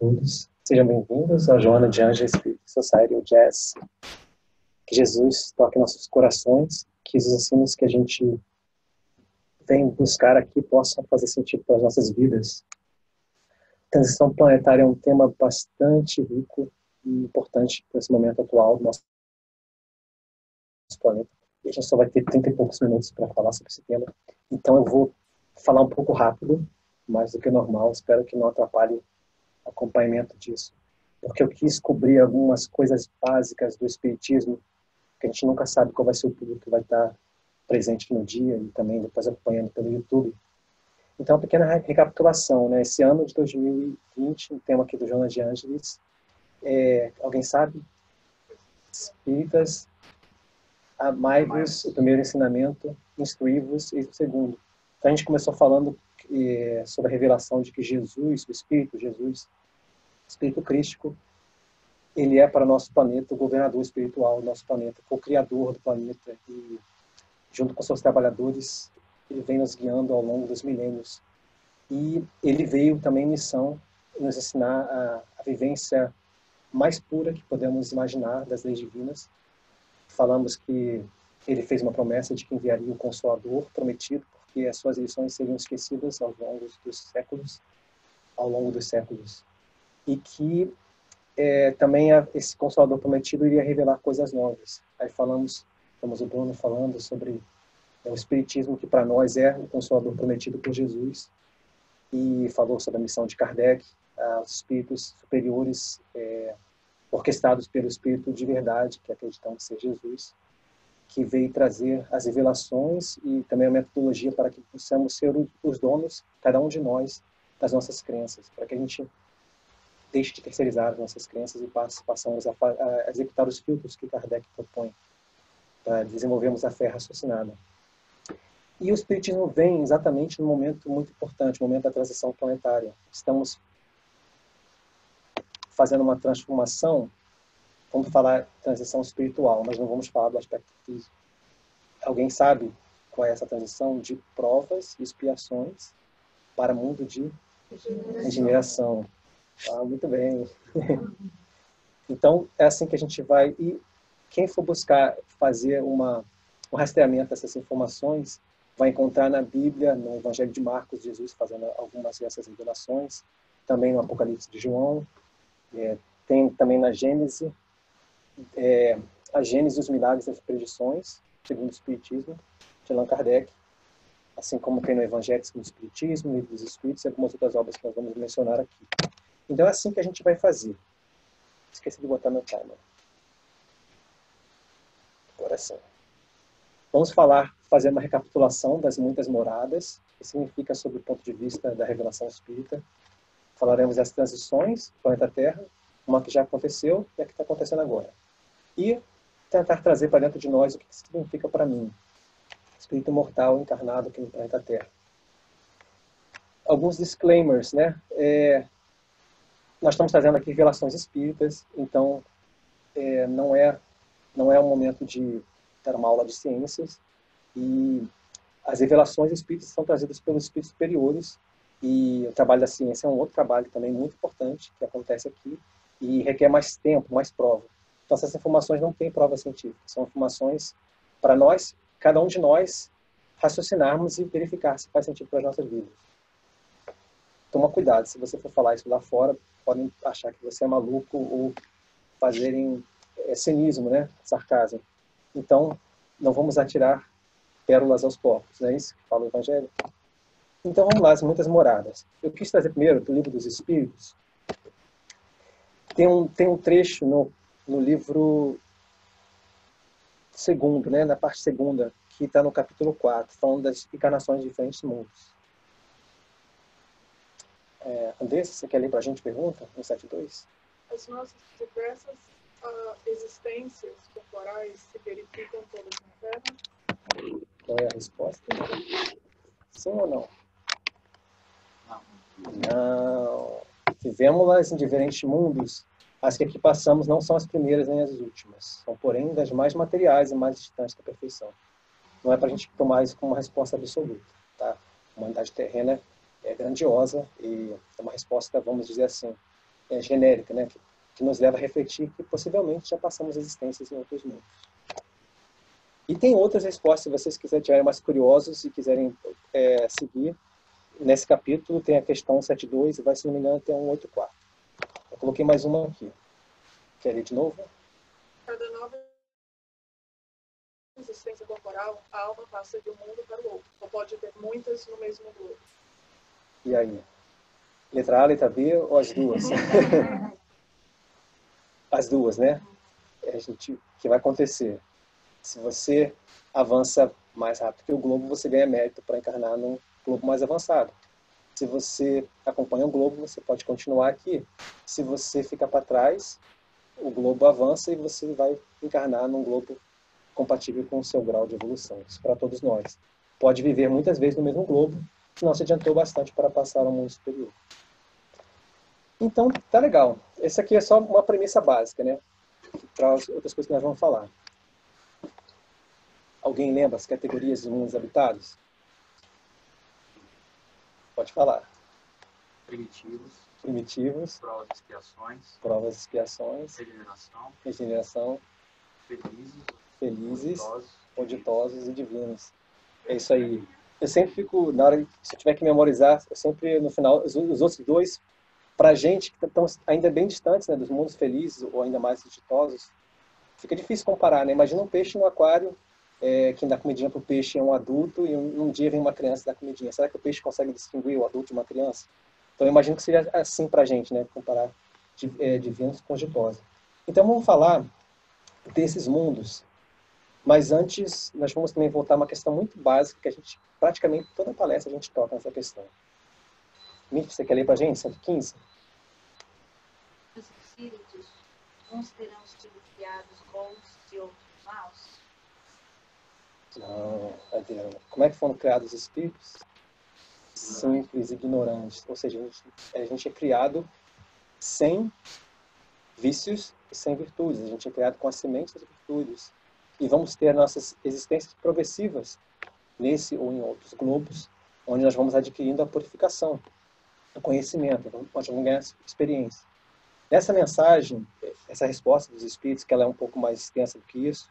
todos. Sejam bem-vindos à Joana de Anjos Spirit Society, o Jazz. Que Jesus toque nossos corações, que os ensinos que a gente vem buscar aqui possam fazer sentido para as nossas vidas. Transição planetária é um tema bastante rico e importante para esse momento atual do nosso planeta. E a gente só vai ter 30 e poucos minutos para falar sobre esse tema. Então eu vou falar um pouco rápido, mais do que normal. Espero que não atrapalhe o acompanhamento disso. Porque eu quis cobrir algumas coisas básicas do Espiritismo, que a gente nunca sabe qual vai ser o público que vai estar presente no dia e também depois acompanhando pelo YouTube. Então, uma pequena recapitulação, né? Esse ano de 2020, o tema aqui do Joana de Ângeles, alguém sabe? Espíritas, amai-vos, o primeiro ensinamento, instruí-vos, e o segundo. Então, a gente começou falando sobre a revelação de que Jesus, o Espírito Jesus, Espírito Crístico, ele é para o nosso planeta o governador espiritual do nosso planeta, o criador do planeta, e junto com seus trabalhadores, ele vem nos guiando ao longo dos milênios. E ele veio também em missão nos ensinar a vivência mais pura que podemos imaginar das leis divinas. Falamos que ele fez uma promessa de que enviaria o Consolador prometido, porque as suas lições seriam esquecidas ao longo dos séculos. E que também esse Consolador prometido iria revelar coisas novas. Aí temos o Bruno falando sobre o Espiritismo, que para nós é o Consolador prometido por Jesus, e falou sobre a missão de Kardec, os espíritos superiores orquestrados pelo Espírito de verdade, que acreditamos ser Jesus, que veio trazer as revelações e também a metodologia para que possamos ser os donos, cada um de nós, das nossas crenças, para que a gente deixe de terceirizar as nossas crenças e passamos a executar os filtros que Kardec propõe para desenvolvermos a fé raciocinada. E o Espiritismo vem exatamente num momento muito importante, no momento da transição planetária. Estamos fazendo uma transformação, vamos falar transição espiritual, mas não vamos falar do aspecto físico. Alguém sabe qual é essa transição de provas e expiações para o mundo de regeneração? Muito bem. Então, é assim que a gente vai. E quem for buscar fazer um rastreamento dessas informações vai encontrar na Bíblia, no Evangelho de Marcos, Jesus fazendo algumas dessas revelações, também no Apocalipse de João, tem também na Gênese, a Gênese dos Milagres e das Predições, segundo o Espiritismo, de Allan Kardec, assim como tem no Evangelho do Espiritismo, Livro dos Espíritos e algumas outras obras que nós vamos mencionar aqui. Então é assim que a gente vai fazer. Esqueci de botar meu timer. Agora sim. Vamos fazer uma recapitulação das muitas moradas, que significa sob o ponto de vista da revelação espírita. Falaremos das transições do planeta Terra, uma que já aconteceu e a que está acontecendo agora. E tentar trazer para dentro de nós o que significa para mim, espírito mortal encarnado aqui no planeta Terra. Alguns disclaimers, né? Nós estamos trazendo aqui revelações espíritas, então não é um momento de dar uma aula de ciências, e as revelações espíritas são trazidas pelos espíritos superiores, e o trabalho da ciência é um outro trabalho também muito importante que acontece aqui e requer mais tempo, mais prova. Então essas informações não têm prova científica, são informações para nós, cada um de nós, raciocinarmos e verificar se faz sentido para as nossas vidas. Toma cuidado, se você for falar isso lá fora, podem achar que você é maluco ou fazerem cinismo, né? Sarcasmo. Então, não vamos atirar pérolas aos porcos, não é isso que fala o Evangelho? Então, vamos lá, as muitas moradas. Eu quis trazer primeiro do Livro dos Espíritos. Tem um trecho no livro segundo, né? Na parte segunda, que está no capítulo 4, falando das encarnações de diferentes mundos. Andressa, você quer ler para a gente pergunta? 172? As nossas diversas existências corporais se verificam todas na Terra? Qual é a resposta? Sim ou não? Não. Vivemos-las em diferentes mundos. As que aqui passamos não são as primeiras nem as últimas. São, porém, das mais materiais e mais distantes da perfeição. Não é para a gente tomar isso como uma resposta absoluta. Tá? A humanidade terrena é grandiosa e é uma resposta, vamos dizer assim, genérica, né? Que nos leva a refletir que possivelmente já passamos existências em outros mundos. E tem outras respostas, se vocês estiverem mais curiosos e quiserem seguir. Nesse capítulo tem a questão 7.2 e vai, se não me engano, até 1.8.4. Eu coloquei mais uma aqui. Quer ler de novo? Cada nova existência corporal, a alma passa de um mundo para o outro, ou pode ter muitas no mesmo globo. E aí? Letra A, letra B ou as duas? As duas, né? O que vai acontecer? Se você avança mais rápido que o globo, você ganha mérito para encarnar num globo mais avançado. Se você acompanha o globo, você pode continuar aqui. Se você fica para trás, o globo avança e você vai encarnar num globo compatível com o seu grau de evolução. Isso para todos nós. Pode viver muitas vezes no mesmo globo, se não se adiantou bastante para passar ao mundo superior. Então, tá legal. Essa aqui é só uma premissa básica, né? Para as outras coisas que nós vamos falar. Alguém lembra as categorias dos mundos habitados? Pode falar. Primitivos. Provas e expiações. Provas e expiações. Regeneração. Felizes. Ou ditosos e divinos. É isso aí. Eu sempre fico, na hora, se eu tiver que memorizar, eu sempre, no final, os outros dois, para a gente que estão ainda bem distantes, né, dos mundos felizes ou ainda mais ditosos, fica difícil comparar, né? Imagina um peixe no aquário, quem dá comidinha para o peixe é um adulto e um dia vem uma criança dar comidinha. Será que o peixe consegue distinguir o adulto de uma criança? Então eu imagino que seria assim para a gente, né? Comparar divinos com ditosos. Então vamos falar desses mundos. Mas antes, nós vamos também voltar a uma questão muito básica, que a gente, praticamente, toda palestra a gente toca nessa questão. Mitch, você quer ler para a gente, 115? Os espíritos, uns terão sido criados bons e outros maus? Não, Adriana. Como é que foram criados os espíritos? Simples, ignorantes. Ou seja, a gente é criado sem vícios e sem virtudes. A gente é criado com as sementes das virtudes. E vamos ter nossas existências progressivas nesse ou em outros globos, onde nós vamos adquirindo a purificação, o conhecimento, nós vamos ganhar experiência. Nessa mensagem, essa resposta dos espíritos, que ela é um pouco mais extensa do que isso,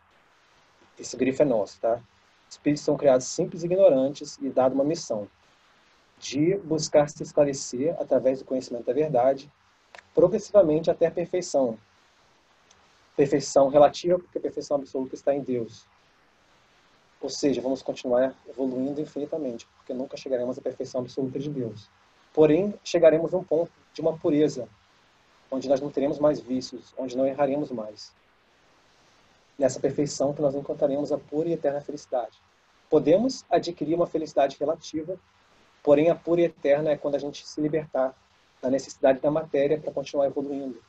esse grifo é nosso, tá? Os espíritos são criados simples e ignorantes e dado uma missão de buscar se esclarecer através do conhecimento da verdade, progressivamente até a perfeição. Perfeição relativa, porque a perfeição absoluta está em Deus. Ou seja, vamos continuar evoluindo infinitamente, porque nunca chegaremos à perfeição absoluta de Deus. Porém, chegaremos a um ponto de uma pureza, onde nós não teremos mais vícios, onde não erraremos mais. Nessa perfeição que nós encontraremos a pura e eterna felicidade. Podemos adquirir uma felicidade relativa, porém a pura e eterna é quando a gente se libertar da necessidade da matéria para continuar evoluindo.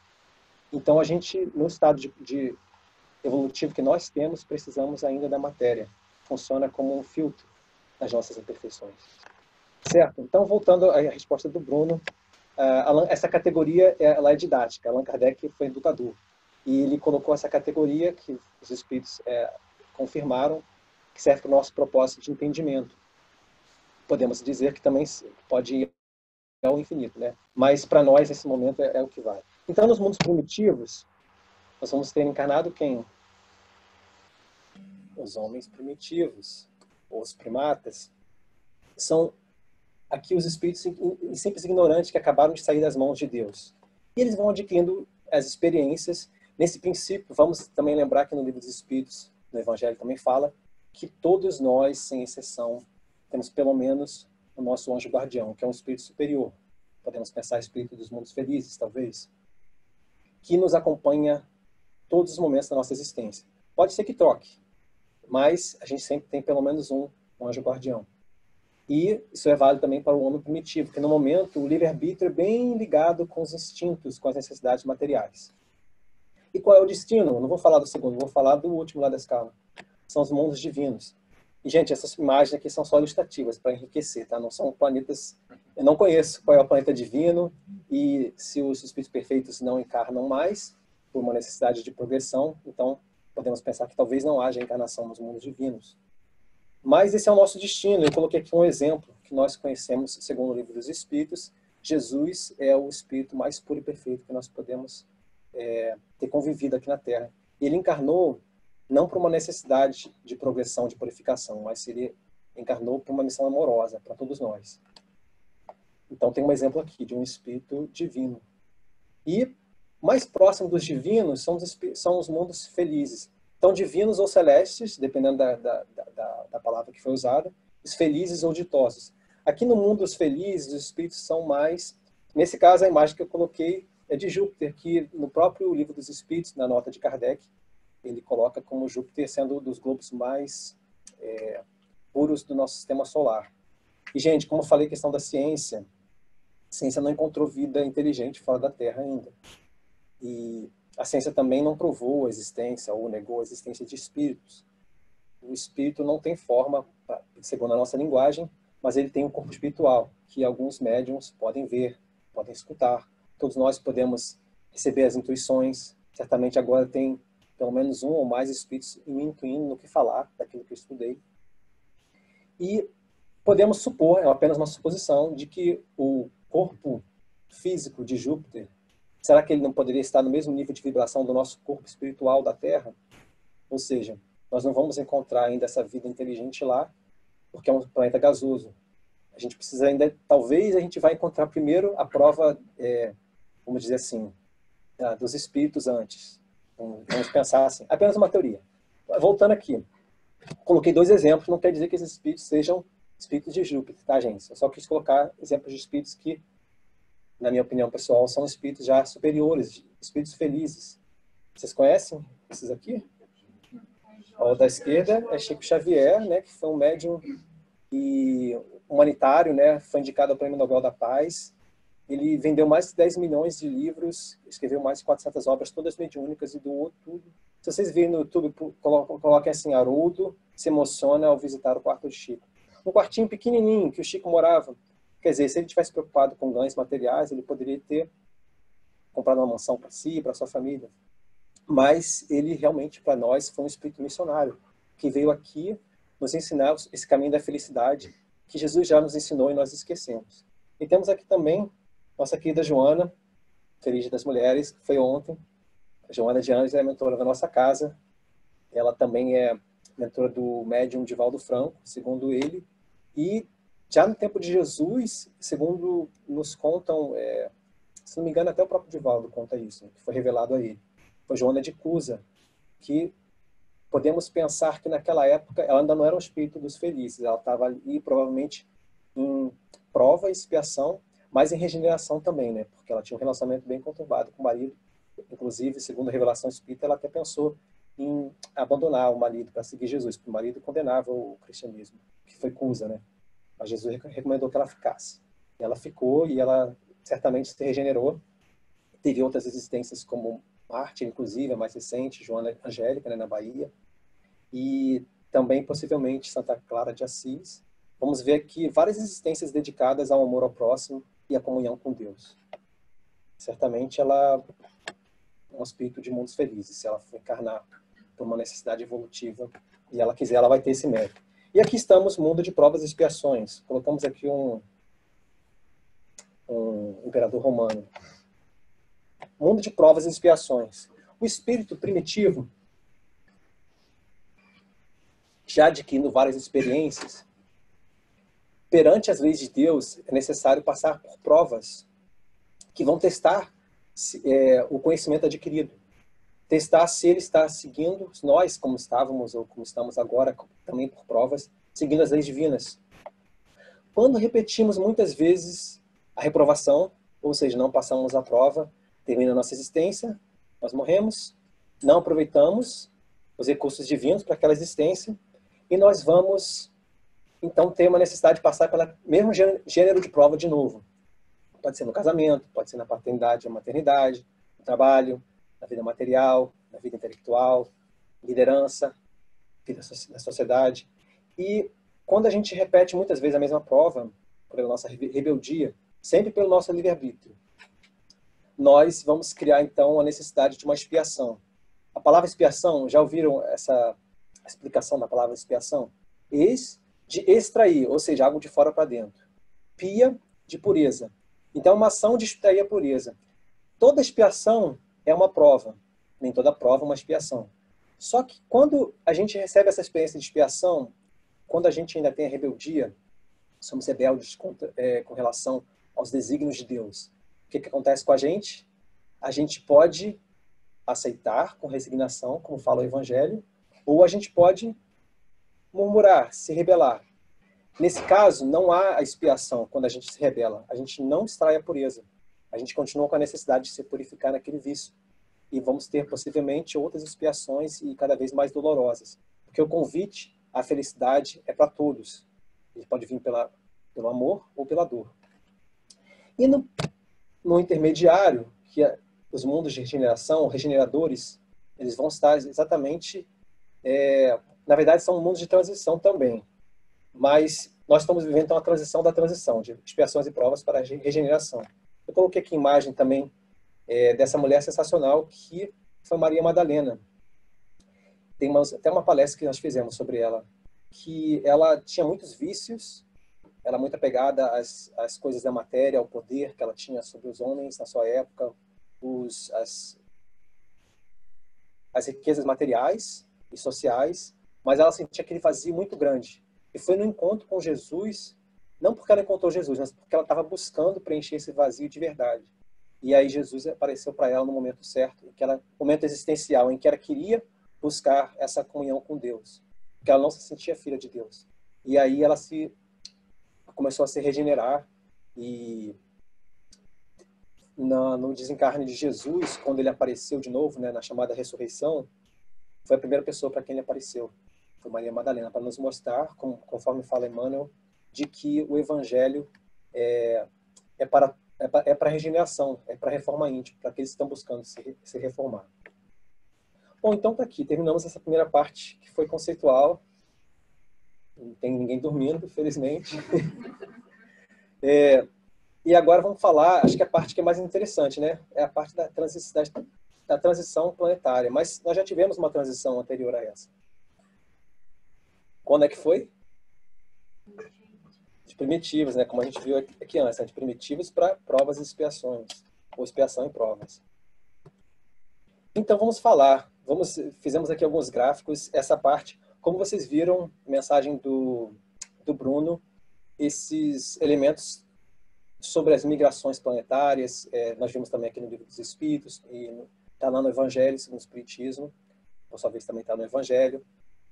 Então, a gente, no estado de evolutivo que nós temos, precisamos ainda da matéria. Funciona como um filtro das nossas imperfeições. Certo? Então, voltando à resposta do Bruno, essa categoria ela é didática. Allan Kardec foi educador. E ele colocou essa categoria, que os espíritos confirmaram, que serve para o nosso propósito de entendimento. Podemos dizer que também pode ir ao infinito, né? Mas para nós, nesse momento, é o que vale. Então, nos mundos primitivos, nós vamos ter encarnado quem? Os homens primitivos, ou os primatas. São aqui os espíritos simples ignorantes que acabaram de sair das mãos de Deus. E eles vão adquirindo as experiências. Nesse princípio, vamos também lembrar que no livro dos Espíritos, no Evangelho também fala, que todos nós, sem exceção, temos pelo menos o nosso anjo guardião, que é um espírito superior. Podemos pensar espírito dos mundos felizes, talvez, que nos acompanha todos os momentos da nossa existência. Pode ser que troque, mas a gente sempre tem pelo menos um anjo guardião. E isso é válido também para o homem primitivo, que no momento o livre-arbítrio é bem ligado com os instintos, com as necessidades materiais. E qual é o destino? Eu não vou falar do segundo, vou falar do último lá da escala. São os mundos divinos. E, gente, essas imagens aqui são só ilustrativas, para enriquecer, tá? Não são planetas... Eu não conheço qual é o planeta divino e se os espíritos perfeitos não encarnam mais, por uma necessidade de progressão, então podemos pensar que talvez não haja encarnação nos mundos divinos. Mas esse é o nosso destino. Eu coloquei aqui um exemplo que nós conhecemos, segundo o livro dos Espíritos, Jesus é o Espírito mais puro e perfeito que nós podemos ter convivido aqui na Terra. Ele encarnou não por uma necessidade de progressão, de purificação, mas ele encarnou por uma missão amorosa para todos nós. Então tem um exemplo aqui de um Espírito divino. E mais próximo dos divinos são os mundos felizes. Então, divinos ou celestes, dependendo da palavra que foi usada, os felizes ou ditosos. Aqui no mundo, os felizes, os espíritos são mais... Nesse caso, a imagem que eu coloquei é de Júpiter, que no próprio Livro dos Espíritos, na nota de Kardec, ele coloca como Júpiter sendo um dos globos mais puros do nosso sistema solar. E, gente, como eu falei, questão da ciência, a ciência não encontrou vida inteligente fora da Terra ainda. E a ciência também não provou a existência ou negou a existência de espíritos. O espírito não tem forma, segundo a nossa linguagem, mas ele tem um corpo espiritual, que alguns médiums podem ver, podem escutar. Todos nós podemos receber as intuições. Certamente agora tem pelo menos um ou mais espíritos me intuindo no que falar, daquilo que eu estudei. E podemos supor, é apenas uma suposição, de que o corpo físico de Júpiter, será que ele não poderia estar no mesmo nível de vibração do nosso corpo espiritual da Terra? Ou seja, nós não vamos encontrar ainda essa vida inteligente lá, porque é um planeta gasoso. A gente precisa ainda, talvez a gente vai encontrar primeiro a prova, vamos dizer assim, dos espíritos antes. Vamos pensar assim, apenas uma teoria. Voltando aqui, coloquei 2 exemplos, não quer dizer que esses espíritos sejam espíritos de Júpiter, tá, gente? Eu só quis colocar exemplos de espíritos que, na minha opinião pessoal, são espíritos já superiores, espíritos felizes. Vocês conhecem esses aqui? O da esquerda é Chico Xavier, né, que foi um médium e humanitário, né, foi indicado ao Prêmio Nobel da Paz. Ele vendeu mais de 10 milhões de livros, escreveu mais de 400 obras, todas mediúnicas, e doou tudo. Se vocês virem no YouTube, coloquem assim, Haroldo se emociona ao visitar o quarto de Chico. Um quartinho pequenininho que o Chico morava. Quer dizer, se ele tivesse preocupado com ganhos materiais, ele poderia ter comprado uma mansão para si, para sua família. Mas ele realmente, para nós, foi um espírito missionário, que veio aqui nos ensinar esse caminho da felicidade, que Jesus já nos ensinou e nós esquecemos. E temos aqui também nossa querida Joana, Feliz Dia das Mulheres, que foi ontem. A Joana de Anjos é a mentora da nossa casa. Ela também é mentora do médium Divaldo Franco, segundo ele. E já no tempo de Jesus, segundo nos contam, se não me engano, até o próprio Divaldo conta isso, que foi revelado a ele. Foi Joana de Cusa, que podemos pensar que naquela época ela ainda não era um espírito dos felizes, ela estava ali provavelmente em prova e expiação, mas em regeneração também, né? Porque ela tinha um relacionamento bem conturbado com o marido. Inclusive, segundo a revelação espírita, ela até pensou em abandonar o marido para seguir Jesus, porque o marido condenava o cristianismo, que foi Cusa, né? Mas Jesus recomendou que ela ficasse. E ela ficou e ela certamente se regenerou. Teve outras existências como Marte, inclusive, a mais recente, Joana Angélica, né, na Bahia. E também, possivelmente, Santa Clara de Assis. Vamos ver aqui várias existências dedicadas ao amor ao próximo e à comunhão com Deus. Certamente ela é um espírito de mundos felizes. Se ela for encarnar por uma necessidade evolutiva e ela quiser, ela vai ter esse mérito. E aqui estamos, mundo de provas e expiações. Colocamos aqui um imperador romano. Mundo de provas e expiações. O espírito primitivo, já adquirindo várias experiências, perante as leis de Deus, é necessário passar por provas que vão testar o conhecimento adquirido. Testar se ele está seguindo, nós, como estávamos ou como estamos agora, também por provas, seguindo as leis divinas. Quando repetimos muitas vezes a reprovação, ou seja, não passamos a prova, termina a nossa existência, nós morremos, não aproveitamos os recursos divinos para aquela existência, e nós vamos, então, ter uma necessidade de passar pelo mesmo gênero de prova de novo. Pode ser no casamento, pode ser na paternidade, na maternidade, no trabalho, na vida material, na vida intelectual, liderança, vida da sociedade. E quando a gente repete muitas vezes a mesma prova, pela nossa rebeldia, sempre pelo nosso livre-arbítrio, nós vamos criar, então, a necessidade de uma expiação. A palavra expiação, já ouviram essa explicação da palavra expiação? De extrair, ou seja, algo de fora para dentro. Pia, de pureza. Então, é uma ação de extrair a pureza. Toda expiação é uma prova. Nem toda prova é uma expiação. Só que quando a gente recebe essa experiência de expiação, quando a gente ainda tem a rebeldia, somos rebeldes com relação aos desígnios de Deus. O que acontece com a gente? A gente pode aceitar com resignação, como fala o Evangelho, ou a gente pode murmurar, se rebelar. Nesse caso, não há a expiação quando a gente se rebela. A gente não extrai a pureza. A gente continua com a necessidade de se purificar naquele vício. E vamos ter, possivelmente, outras expiações e cada vez mais dolorosas. Porque o convite à felicidade é para todos. Ele pode vir pelo amor ou pela dor. E no intermediário, que os mundos de regeneração, regeneradores, eles vão estar exatamente... na verdade, são mundos de transição também. Mas nós estamos vivendo uma transição da transição, de expiações e provas para a regeneração. Eu coloquei aqui a imagem também dessa mulher sensacional que foi Maria Madalena. Tem até uma palestra que nós fizemos sobre ela, que ela tinha muitos vícios, ela muito apegada às coisas da matéria, ao poder que ela tinha sobre os homens na sua época, as riquezas materiais e sociais, mas ela sentia aquele vazio muito grande. E foi no encontro com Jesus, não porque ela encontrou Jesus, mas porque ela estava buscando preencher esse vazio de verdade. E aí Jesus apareceu para ela no momento certo, momento existencial, em que ela queria buscar essa comunhão com Deus, porque ela não se sentia filha de Deus. E aí ela começou a se regenerar, e no desencarne de Jesus, quando ele apareceu de novo, na chamada ressurreição, foi a primeira pessoa para quem ele apareceu. Foi Maria Madalena, para nos mostrar, conforme fala Emmanuel, de que o Evangelho é para a regeneração, é para a reforma íntima, para aqueles que estão buscando se reformar. Bom, então está aqui, terminamos essa primeira parte, que foi conceitual. Não tem ninguém dormindo, felizmente. E agora vamos falar, acho que a parte que é mais interessante, né? É a parte da transição planetária. Mas nós já tivemos uma transição anterior a essa. Quando é que foi? De primitivos, né? Como a gente viu aqui antes, de primitivos para provas e expiações, ou expiação e provas. Então vamos falar, fizemos aqui alguns gráficos, essa parte, como vocês viram, mensagem do Bruno, esses elementos sobre as migrações planetárias, nós vimos também aqui no Livro dos Espíritos, e está lá no Evangelho, segundo o Espiritismo, por sua vez também está no Evangelho,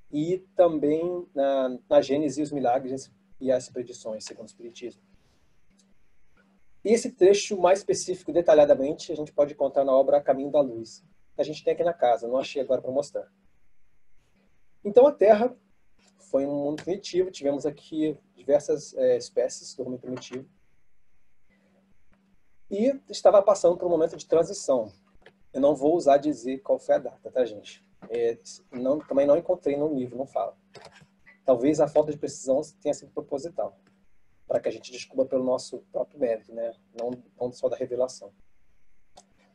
e também na Gênesis e os milagres e as predições, segundo o Espiritismo. E esse trecho mais específico, detalhadamente, a gente pode encontrar na obra A Caminho da Luz, que a gente tem aqui na casa, não achei agora para mostrar. Então a Terra foi um mundo primitivo, tivemos aqui diversas espécies do homem primitivo, e estava passando por um momento de transição. Eu não vou usar dizer qual foi a data, tá, gente? Também não encontrei no livro, não fala. Talvez a falta de precisão tenha sido proposital, para que a gente descubra pelo nosso próprio mérito, né? Não só da revelação.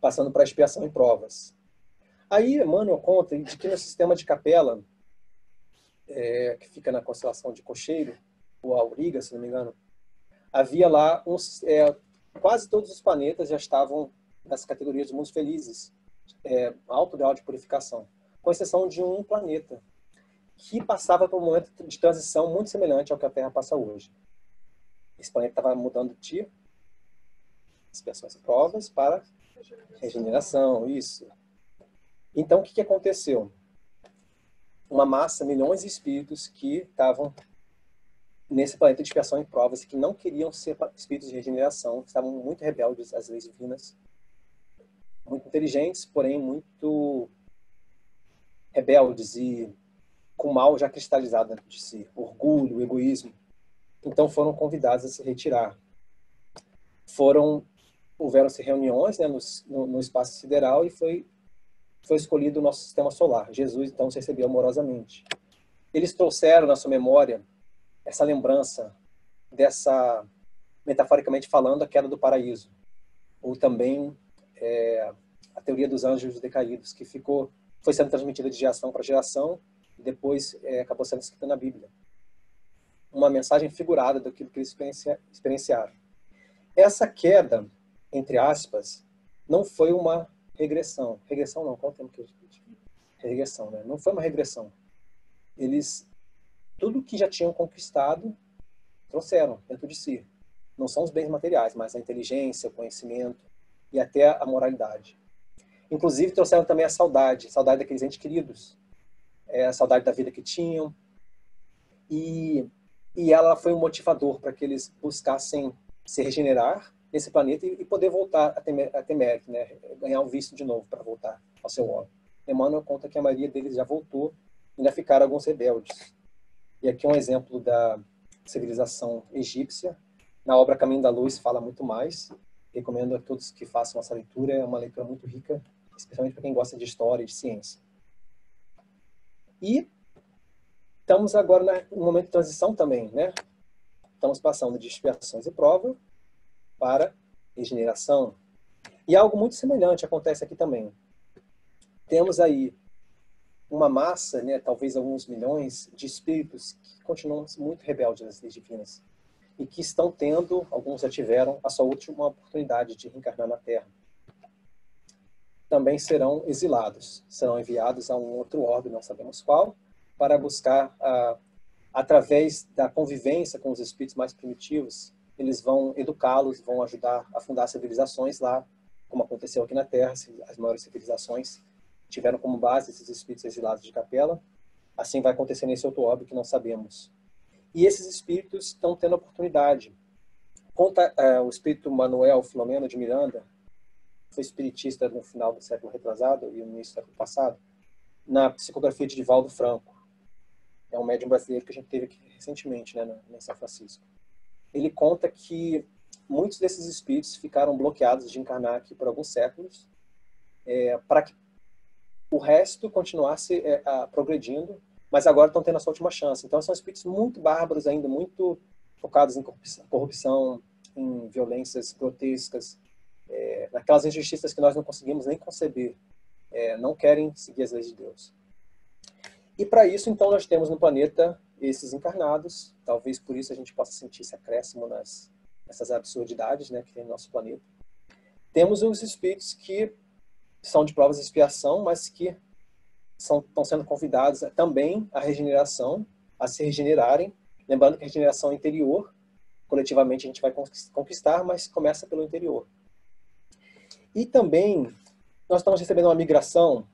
Passando para a expiação e provas. Aí Emmanuel conta de que no sistema de Capela, que fica na constelação de Cocheiro, ou Auriga, se não me engano, havia lá quase todos os planetas já estavam nas categorias de mundos felizes, alto grau de purificação, com exceção de um planeta, que passava por um momento de transição muito semelhante ao que a Terra passa hoje. Esse planeta estava mudando de expiações e provas para regeneração, isso. Então, o que aconteceu? Uma massa, milhões de espíritos que estavam nesse planeta de expiação e provas, que não queriam ser espíritos de regeneração, estavam muito rebeldes às leis divinas, muito inteligentes, porém muito rebeldes e com mal já cristalizado dentro de si, orgulho, egoísmo. Então foram convidados a se retirar. Houveram-se reuniões, né, no espaço sideral, e foi escolhido o nosso sistema solar. Jesus, então, se recebeu amorosamente. Eles trouxeram na sua memória essa lembrança dessa, metaforicamente falando, a queda do paraíso. Ou também a teoria dos anjos decaídos, que foi sendo transmitida de geração para geração, e depois acabou sendo escrita na Bíblia. Uma mensagem figurada daquilo que eles experienciaram. essa queda, entre aspas, não foi uma regressão. Regressão não, qual é o termo que eu disse? Regressão, né? Não foi uma regressão. Eles, tudo que já tinham conquistado, trouxeram dentro de si. Não são os bens materiais, mas a inteligência, o conhecimento e até a moralidade. Inclusive, trouxeram também a saudade daqueles entes queridos, a saudade da vida que tinham. E ela foi um motivador para que eles buscassem se regenerar nesse planeta e poder voltar a ter mérito, né? Ganhar um visto de novo para voltar ao seu orbe. Emmanuel conta que a maioria deles já voltou, ainda ficaram alguns rebeldes. E aqui um exemplo da civilização egípcia. Na obra Caminho da Luz fala muito mais. Recomendo a todos que façam essa leitura. É uma leitura muito rica, especialmente para quem gosta de história e de ciência. E estamos agora no momento de transição também, né? Estamos passando de expiações e prova para regeneração. E algo muito semelhante acontece aqui também. Temos aí uma massa, né, talvez alguns milhões de espíritos que continuam muito rebeldes nas leis divinas e que estão tendo, alguns já tiveram, a sua última oportunidade de reencarnar na Terra. Também serão exilados, serão enviados a um outro orbe, não sabemos qual, para buscar, através da convivência com os espíritos mais primitivos, eles vão educá-los, vão ajudar a fundar civilizações lá, como aconteceu aqui na Terra, as maiores civilizações tiveram como base esses espíritos exilados de Capela. Assim vai acontecer nesse outro orbe que não sabemos. E esses espíritos estão tendo a oportunidade. Conta o espírito Manuel Filomeno de Miranda, foi espiritista no final do século retrasado e no início do século passado, na psicografia de Divaldo Franco. É um médium brasileiro que a gente teve aqui recentemente, né, em São Francisco. Ele conta que muitos desses espíritos ficaram bloqueados de encarnar aqui por alguns séculos, para que o resto continuasse progredindo, mas agora estão tendo a sua última chance. Então são espíritos muito bárbaros ainda, muito focados em corrupção, em violências grotescas, naquelas injustiças que nós não conseguimos nem conceber. Não querem seguir as leis de Deus. E para isso, então, nós temos no planeta esses encarnados, talvez por isso a gente possa sentir esse acréscimo nessas absurdidades, né, que tem no nosso planeta. Temos os espíritos que são de provas de expiação, mas que estão sendo convidados também à regeneração, a se regenerarem. Lembrando que a regeneração é interior, coletivamente a gente vai conquistar, mas começa pelo interior. E também nós estamos recebendo uma migração,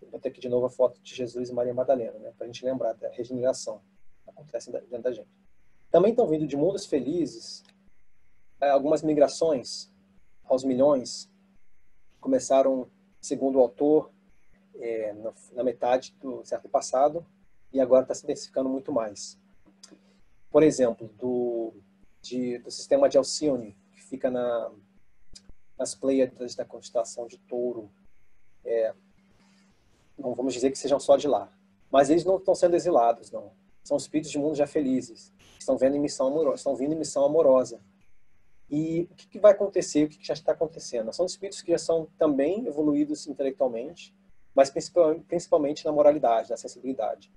vou ter aqui de novo a foto de Jesus e Maria Madalena, né, para a gente lembrar da regeneração que acontece dentro da gente. Também estão vindo de mundos felizes algumas migrações aos milhões, começaram, segundo o autor, na metade do século passado, e agora está se intensificando muito mais. Por exemplo, do sistema de Alcione, que fica nas Pleiades da constelação de Touro. Não vamos dizer que sejam só de lá, mas eles não estão sendo exilados, não. São espíritos de mundos já felizes, estão vindo em missão amorosa. E o que vai acontecer, o que já está acontecendo? São espíritos que já são também evoluídos intelectualmente, mas principalmente na moralidade, na sensibilidade.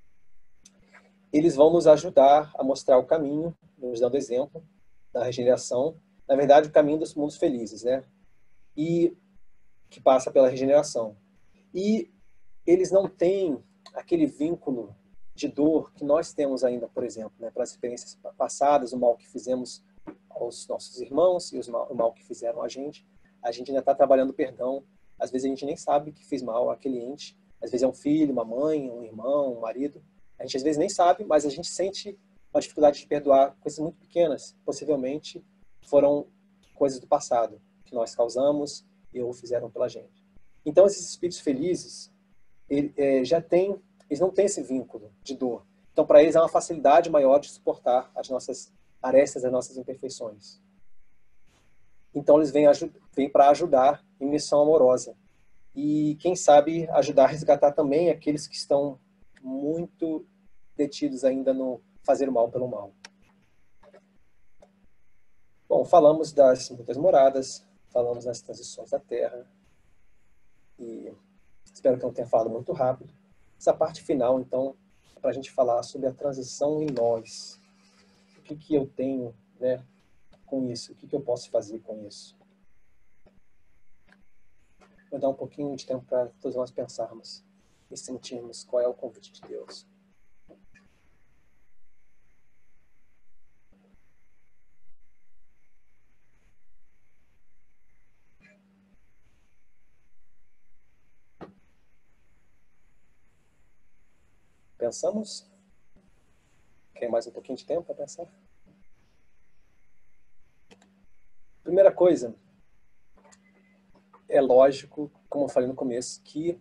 Eles vão nos ajudar a mostrar o caminho, nos dando exemplo da regeneração, na verdade o caminho dos mundos felizes, né? E que passa pela regeneração. E eles não têm aquele vínculo de dor que nós temos ainda, por exemplo, né, para as experiências passadas, o mal que fizemos aos nossos irmãos e o mal que fizeram a gente ainda está trabalhando perdão. Às vezes a gente nem sabe que fez mal àquele ente. Às vezes é um filho, uma mãe, um irmão, um marido. A gente às vezes nem sabe, mas a gente sente uma dificuldade de perdoar coisas muito pequenas. Possivelmente foram coisas do passado que nós causamos e ou fizeram pela gente. Então esses espíritos felizes, eles não têm esse vínculo de dor. Então para eles é uma facilidade maior de suportar as nossas arestas, as nossas imperfeições. Então eles vêm para ajudar em missão amorosa. E quem sabe ajudar a resgatar também aqueles que estão muito detidos ainda no fazer o mal pelo mal. Bom, falamos das muitas moradas, falamos das transições da Terra, e espero que eu não tenha falado muito rápido. Essa parte final, então, é para a gente falar sobre a transição em nós. O que eu tenho, né, com isso? O que eu posso fazer com isso? Vou dar um pouquinho de tempo para todos nós pensarmos e sentirmos qual é o convite de Deus. Pensamos? Quer mais um pouquinho de tempo para pensar? Primeira coisa, é lógico, como eu falei no começo, que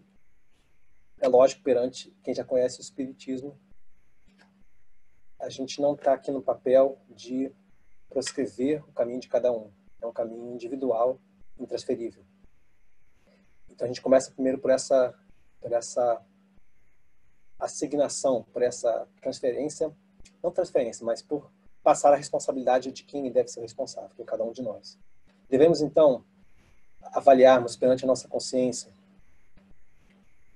é lógico perante quem já conhece o Espiritismo, a gente não está aqui no papel de prescrever o caminho de cada um. É um caminho individual, intransferível. Então a gente começa primeiro por essa assignação, por essa transferência, não transferência, mas por passar a responsabilidade de quem deve ser responsável, que é cada um de nós. Devemos, então, avaliarmos perante a nossa consciência.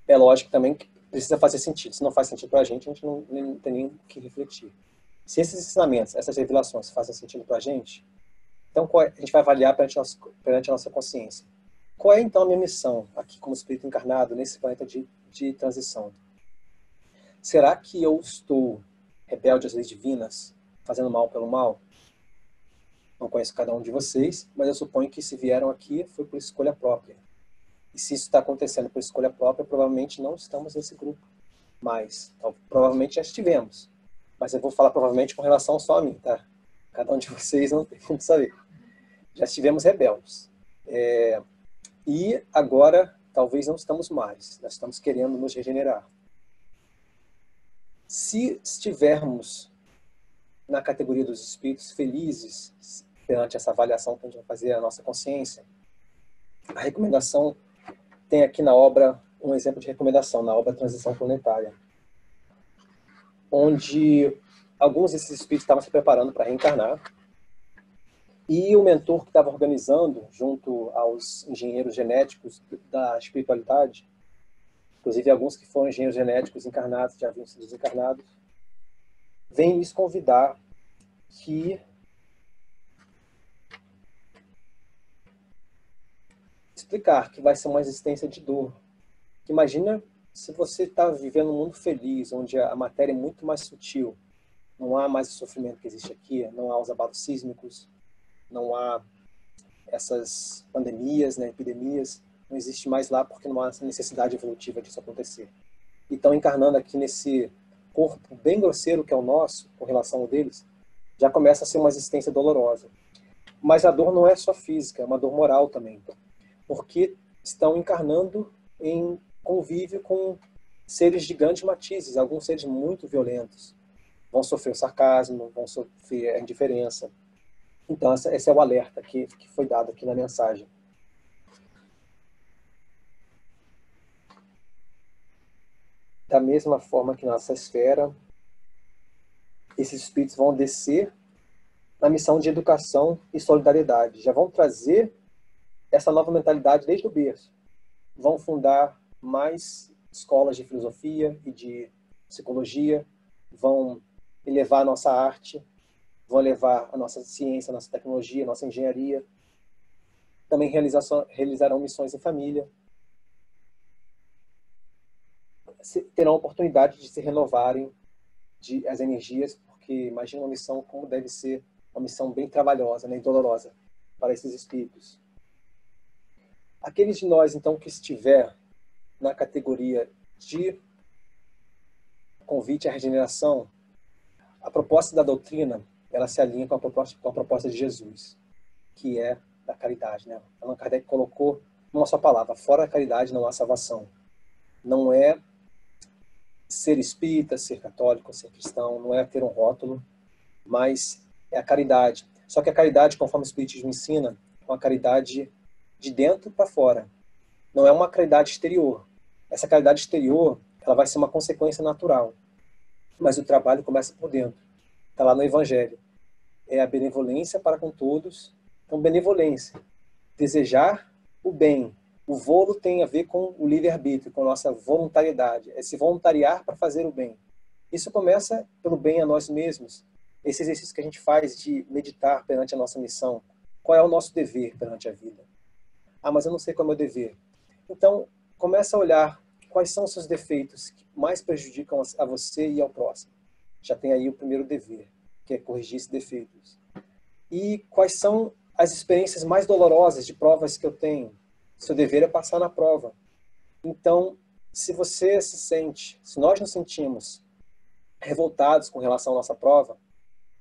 É lógico também que precisa fazer sentido. Se não faz sentido para a gente não tem nem o que refletir. Se esses ensinamentos, essas revelações fazem sentido para a gente, então a gente vai avaliar perante a nossa consciência. Qual é, então, a minha missão aqui como espírito encarnado nesse planeta de transição? Será que eu estou rebelde às leis divinas, fazendo mal pelo mal? Não conheço cada um de vocês, mas eu suponho que se vieram aqui foi por escolha própria. E se isso está acontecendo por escolha própria, provavelmente não estamos nesse grupo mais. Então, provavelmente já estivemos. Mas eu vou falar provavelmente com relação só a mim, tá? Cada um de vocês não tem como saber. Já estivemos rebeldes. E agora, talvez não estamos mais. Nós estamos querendo nos regenerar. Se estivermos na categoria dos espíritos felizes, perante essa avaliação que a gente vai fazer a nossa consciência, a recomendação tem aqui na obra um exemplo de recomendação, na obra Transição Planetária, onde alguns desses espíritos estavam se preparando para reencarnar e o mentor que estava organizando, junto aos engenheiros genéticos da espiritualidade, inclusive alguns que foram engenheiros genéticos encarnados, já haviam sido desencarnados, vem lhes convidar que explicar que vai ser uma existência de dor. Imagina se você está vivendo um mundo feliz, onde a matéria é muito mais sutil, não há mais o sofrimento que existe aqui, não há os abalos sísmicos, não há essas pandemias, né, epidemias, não existe mais lá porque não há essa necessidade evolutiva disso acontecer. Então, encarnando aqui nesse corpo bem grosseiro que é o nosso, com relação ao deles, já começa a ser uma existência dolorosa. Mas a dor não é só física, é uma dor moral também, porque estão encarnando em convívio com seres de grandes matizes, alguns seres muito violentos. Vão sofrer o sarcasmo, vão sofrer a indiferença. Então, esse é o alerta que foi dado aqui na mensagem. Da mesma forma que na nossa esfera, esses espíritos vão descer na missão de educação e solidariedade. Já vão trazer essa nova mentalidade desde o berço. Vão fundar mais escolas de filosofia e de psicologia, vão elevar a nossa arte, vão elevar a nossa ciência, a nossa tecnologia, a nossa engenharia. Também realizarão missões em família. Terão a oportunidade de se renovarem as energias, porque imagina uma missão como deve ser uma missão bem trabalhosa, né, e dolorosa para esses espíritos. Aqueles de nós, então, que estiver na categoria de convite à regeneração, a proposta da doutrina, ela se alinha com a proposta de Jesus, que é da caridade, né? Allan Kardec colocou numa só palavra: fora a caridade não há salvação. Não é ser espírita, ser católico, ser cristão, não é ter um rótulo, mas é a caridade. Só que a caridade, conforme o Espiritismo ensina, é uma caridade de dentro para fora. Não é uma caridade exterior. Essa caridade exterior, ela vai ser uma consequência natural. Mas o trabalho começa por dentro. Está lá no Evangelho. É a benevolência para com todos. Então, benevolência. Desejar o bem. O volo tem a ver com o livre-arbítrio, com a nossa voluntariedade. É se voluntariar para fazer o bem. Isso começa pelo bem a nós mesmos. esse exercício que a gente faz de meditar perante a nossa missão. Qual é o nosso dever perante a vida? Ah, mas eu não sei qual é o meu dever. Então, começa a olhar quais são os seus defeitos que mais prejudicam a você e ao próximo. Já tem aí o primeiro dever, que é corrigir esses defeitos. E quais são as experiências mais dolorosas de provas que eu tenho? Seu dever é passar na prova. Então, se você se sente, se nós nos sentimos revoltados com relação à nossa prova,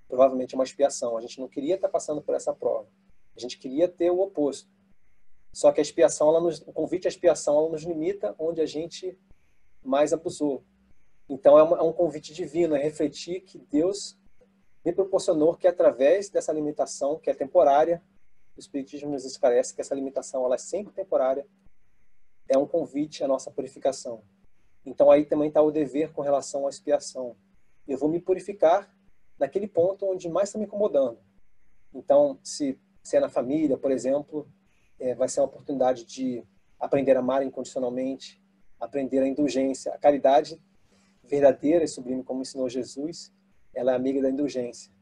provavelmente é uma expiação. A gente não queria estar passando por essa prova. A gente queria ter o oposto. Só que a expiação, o convite à expiação, ela nos limita onde a gente mais abusou. Então é um convite divino, é refletir que Deus me proporcionou que através dessa limitação, que é temporária, o Espiritismo nos esclarece que essa limitação ela é sempre temporária, é um convite à nossa purificação. Então aí também está o dever com relação à expiação. Eu vou me purificar naquele ponto onde mais está me incomodando. Então, se é na família, por exemplo, vai ser uma oportunidade de aprender a amar incondicionalmente, aprender a indulgência. A caridade verdadeira e sublime, como ensinou Jesus, ela é amiga da indulgência,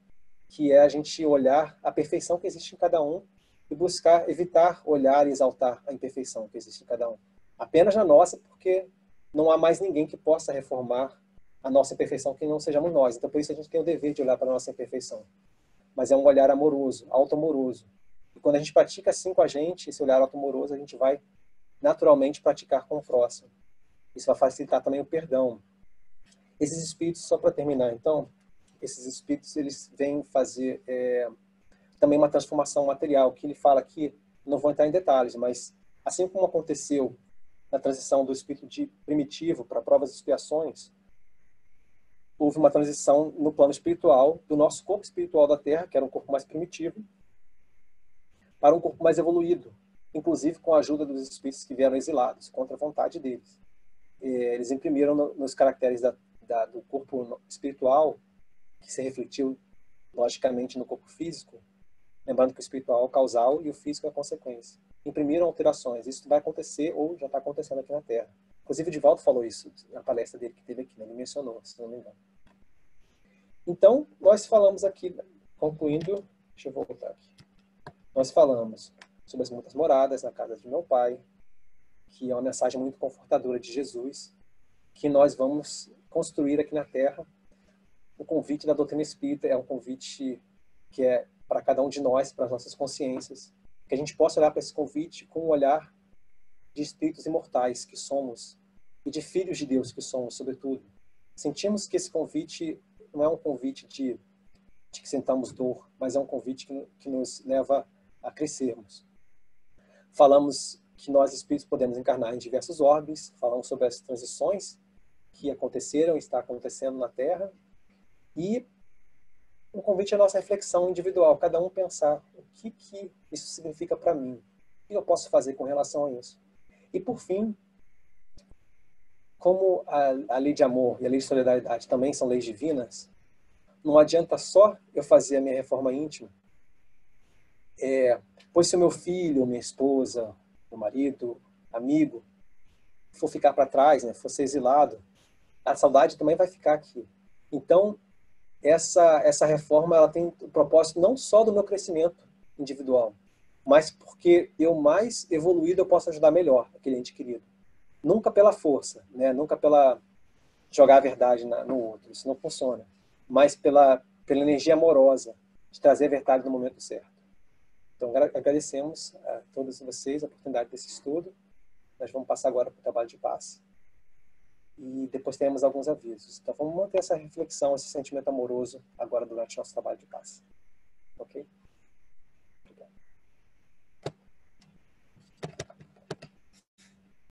que é a gente olhar a perfeição que existe em cada um e buscar evitar olhar e exaltar a imperfeição que existe em cada um. Apenas na nossa, porque não há mais ninguém que possa reformar a nossa imperfeição que não sejamos nós. Então, por isso a gente tem o dever de olhar para a nossa imperfeição. Mas é um olhar amoroso, auto-amoroso. E quando a gente pratica assim com a gente, esse olhar auto-amoroso, a gente vai naturalmente praticar com o próximo. Isso vai facilitar também o perdão. Esses espíritos, só para terminar, então, esses espíritos, eles vêm fazer também uma transformação material, que ele fala aqui, não vou entrar em detalhes, mas assim como aconteceu na transição do espírito primitivo para provas e expiações, houve uma transição no plano espiritual do nosso corpo espiritual da Terra, que era um corpo mais primitivo, para um corpo mais evoluído, inclusive com a ajuda dos espíritos que vieram exilados, contra a vontade deles. Eles imprimiram nos caracteres do corpo espiritual, que se refletiu, logicamente, no corpo físico, lembrando que o espiritual é o causal e o físico é a consequência. Imprimiram alterações. Isso vai acontecer ou já está acontecendo aqui na Terra. Inclusive, o Divaldo falou isso na palestra dele que teve aqui, né? Ele mencionou, se não me engano. Então, nós falamos aqui, concluindo, deixa eu voltar aqui. Nós falamos sobre as muitas moradas na casa de meu pai, que é uma mensagem muito confortadora de Jesus, que nós vamos construir aqui na Terra. O convite da doutrina espírita é um convite que é para cada um de nós, para as nossas consciências, que a gente possa olhar para esse convite com um olhar de espíritos imortais que somos e de filhos de Deus que somos, sobretudo. Sentimos que esse convite não é um convite de que sentamos dor, mas é um convite que nos leva a crescermos. Falamos que nós, espíritos, podemos encarnar em diversos orbes, falamos sobre as transições que aconteceram e está acontecendo na Terra, e um convite à nossa reflexão individual, cada um pensar o que isso significa para mim, o que eu posso fazer com relação a isso. E, por fim, como a lei de amor e a lei de solidariedade também são leis divinas, não adianta só eu fazer a minha reforma íntima, pois se o meu filho, minha esposa, meu marido, amigo, for ficar para trás, né, for ser exilado, a saudade também vai ficar aqui. Então, essa reforma ela tem o propósito não só do meu crescimento individual, mas porque eu mais evoluído eu posso ajudar melhor aquele ente querido. Nunca pela força, né? Nunca pela jogar a verdade no outro, isso não funciona. Mas pela energia amorosa de trazer a verdade no momento certo. Então, agradecemos a todos vocês a oportunidade desse estudo. Nós vamos passar agora para o trabalho de passe. E depois temos alguns avisos. Então, vamos manter essa reflexão, esse sentimento amoroso agora durante o nosso trabalho de passe. Ok?